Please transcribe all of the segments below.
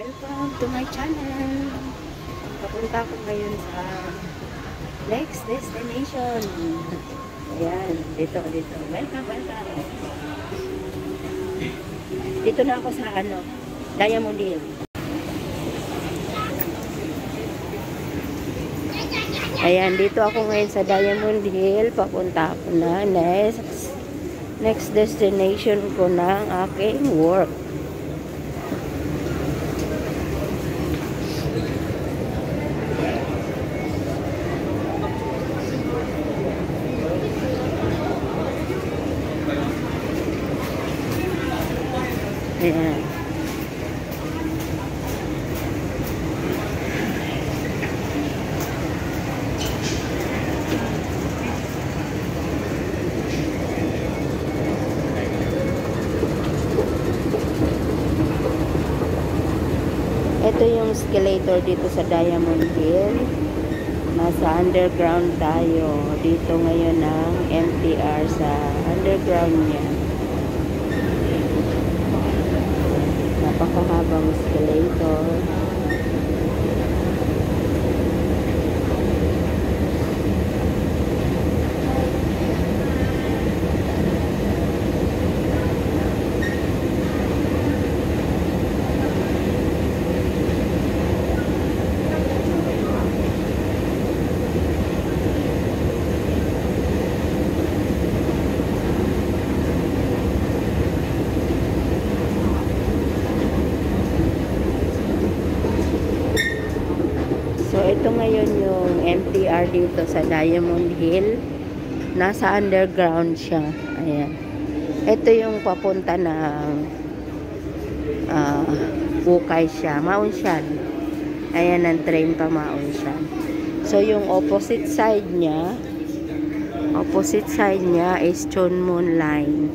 Welcome to my channel. Papunta ko ngayon sa next destination. Ayan, dito. Welcome. Dito na ako sa Diamond Hill. Ayan, dito ako ngayon sa Diamond Hill. Papunta ako na next destination ko ng aking work. Ayan. Ito yung escalator dito sa Diamond Hill. Nasa underground tayo. Dito ngayon ang MTR sa underground niya. Napakahabang escalator. So, ito ngayon yung MTR dito sa Diamond Hill. Nasa underground siya. Ayan. Ito yung papunta ng Bukay siya. Maunshan. Ayan ang train pa Maunshan. So, yung opposite side niya is Chunmun Line.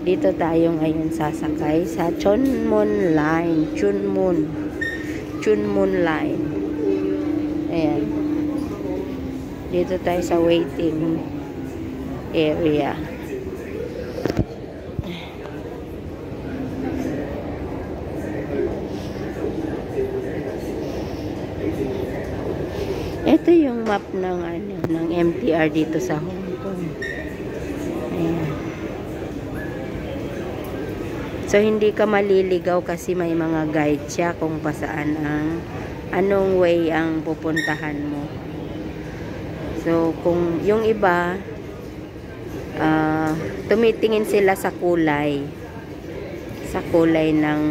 Dito tayo ngayon sasakay sa Chunmun Line. Chunmun Line. Ayan. Dito tayo sa waiting area. Ito yung map ng MTR dito sa Hong Kong. Ayan. So, hindi ka maliligaw kasi may mga guide siya kung pasaan anong way ang pupuntahan mo. So, kung yung iba, tumitingin sila sa kulay ng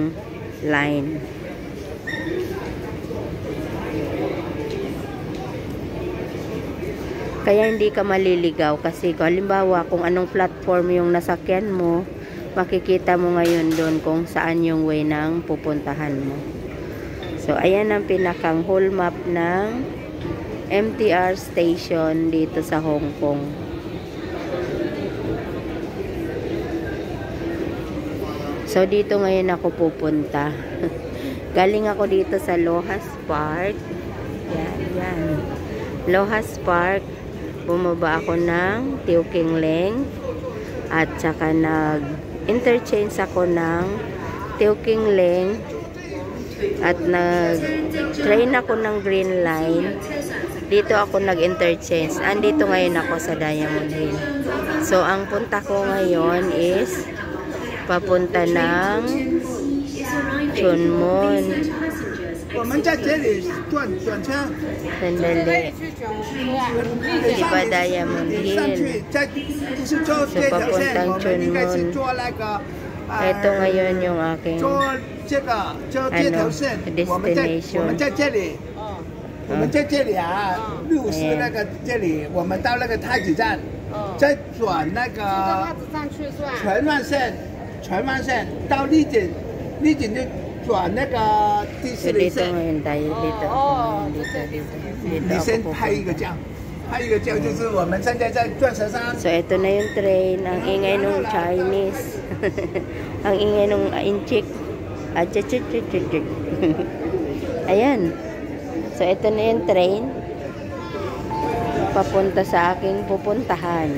line. Kaya hindi ka maliligaw kasi halimbawa kung anong platform yung nasakyan mo, makikita mo ngayon doon kung saan yung way ng pupuntahan mo. So, ayan ang pinakang whole map ng MTR station dito sa Hong Kong. So, dito ngayon ako pupunta. Galing ako dito sa Lohas Park. Yan. Lohas Park. Bumaba ako ng Teo King Leng. At saka nag-interchange ako ng Teo King Leng. At nag-train ako ng Green Line. Dito ako nag-interchange. Andito ngayon ako sa Diamond Hill. So, ang punta ko ngayon is papunta ng Chunmun. Sandali. Diba Diamond Hill? So, papuntang Chunmun. Ito ngayon yung aking destination. 我们在这里啊，路是那个这里，我们到那个太子站，再转那个荃湾线到丽景就转那个第四里线。你先拍一个照，就是我们现在在钻石山。 So, ito na yung train. Ang ingay nung Chinese. Ang ingay nung Inchik. Ayan. So, ito na yung train. Papunta sa aking pupuntahan.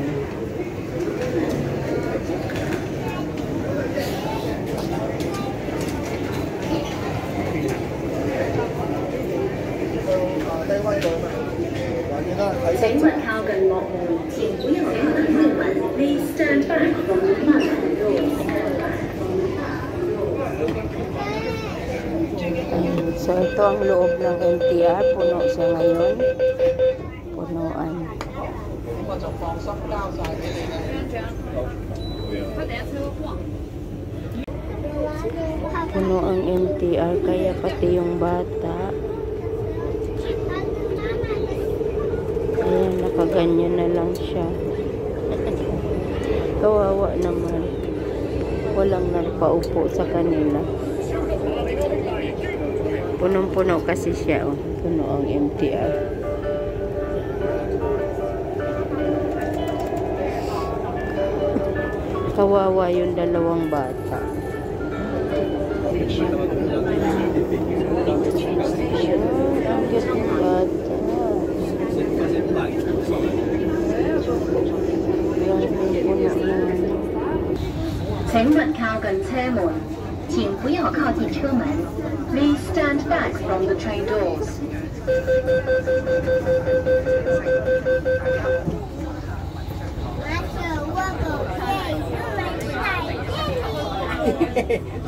请勿靠近幕門，請不要靠近幕門。Please stand back from the platform doors. So ito ang loob ng MTR, puno siya ngayon. Punuan. Puno ang MTR, kaya pati yung bata. Ayan, nakaganyan na lang siya. Kawawa naman. Walang nagpaupo sa kanila. Punong-puno kasi siya, oh. Puno ang MTR. Kawawa yung dalawang bata. Ang cute ng bata. Puno na. 請勿靠近車門，請不要靠近車門。Please stand back from the train doors.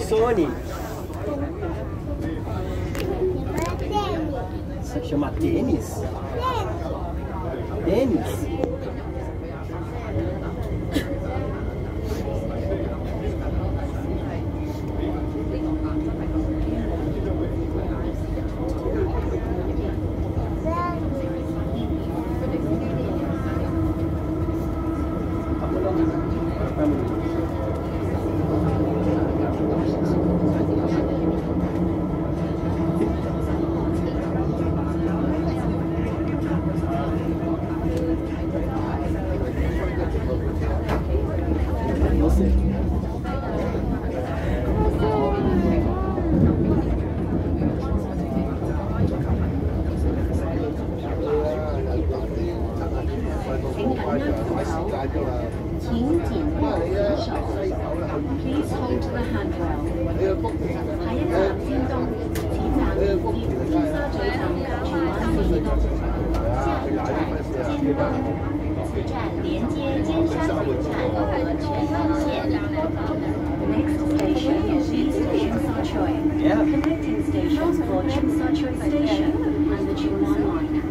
Sony. 什么 tennis? Tennis. Please hold the handrail. 下一站尖東，此站連接尖沙咀站荃灣線。下一站尖東，此站連接尖沙咀站和荃灣線。Next station is East Tsim Sha Tsui. Connecting stations for Tsim Sha Tsui Station and the Chuen Wan Line.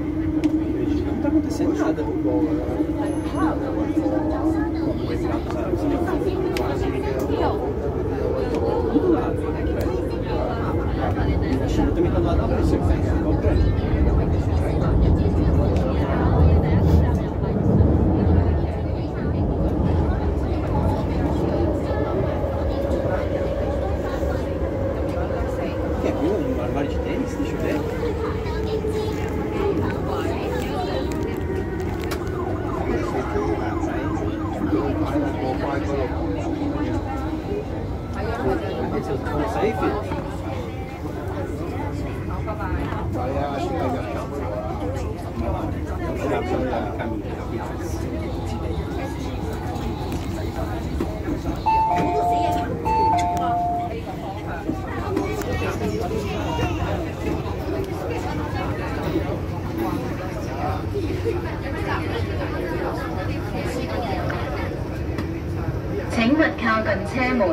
請勿靠近車門，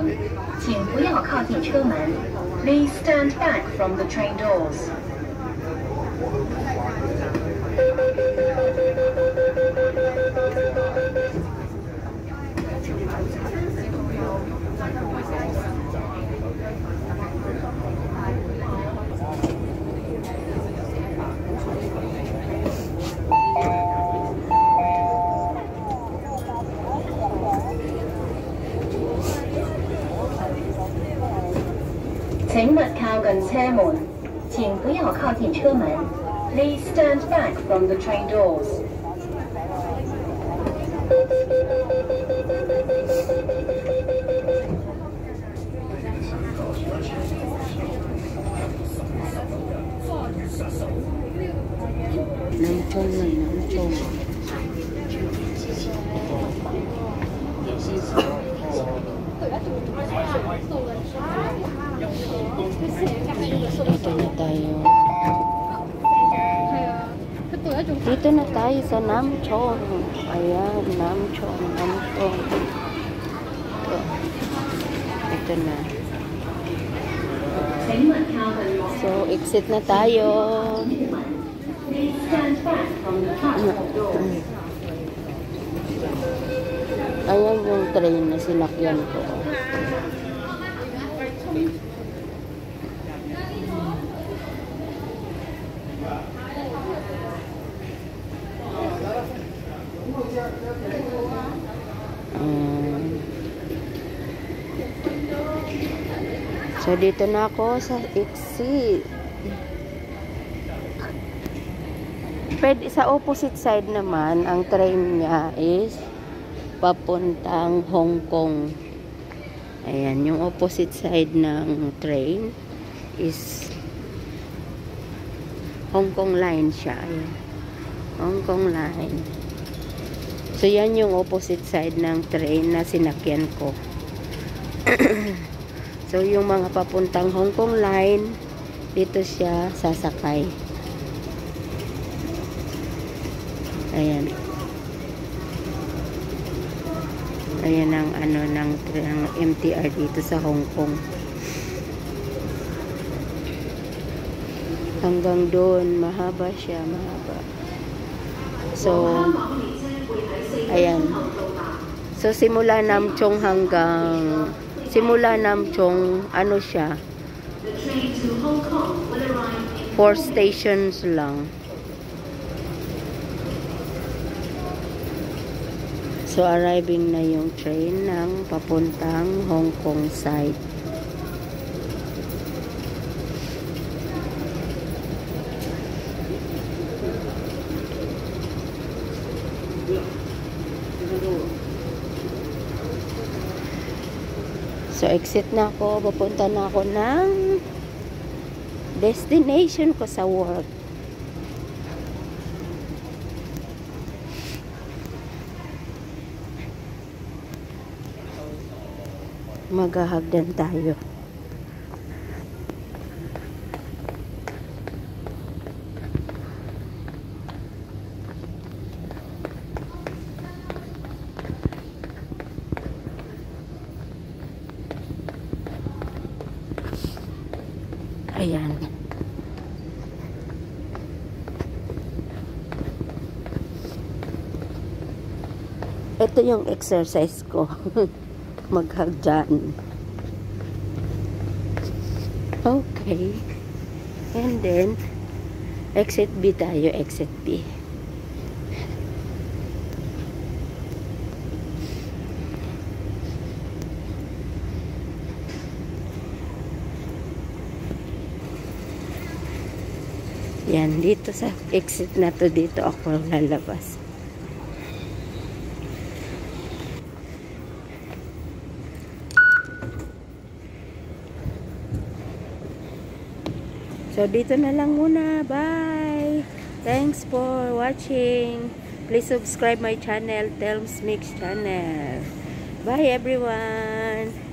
請不要靠近車門。Please stand back from the train doors.請勿靠近車門，請不要靠近車門。Please stand back from the train doors. 南充啊，南充。Dito na tayo. Dito na tayo sa Namchong. Ayan, Namchong. Ito na. So, exit na tayo. Ayan yung train na sinakyan ko. So, dito na ako sa exit. Pwede, sa opposite side naman, ang train niya is papuntang Hong Kong. Ayan, yung opposite side ng train is Hong Kong line siya. Ayan. Hong Kong line. So, yan yung opposite side ng train na sinakyan ko. So, yung mga papuntang Hong Kong line, dito siya sasakay. Ayan. Ayan ang ano ng MTR dito sa Hong Kong. Hanggang doon, mahaba siya, mahaba. So, ayan. So, simula Namchong hanggang ano siya, 4 stations lang. So, arriving na yung train ng papuntang Hong Kong side. So, exit na ako. Papunta na ako ng destination ko sa work. Maghahagdan tayo. Ayan. Ito yung exercise ko. Maghagdan. Okay. And then, exit B tayo. Exit B. Yan, dito sa exit na to, dito ako lalabas. So, dito na lang muna. Bye! Thanks for watching. Please subscribe my channel, Telms Mix Channel. Bye everyone!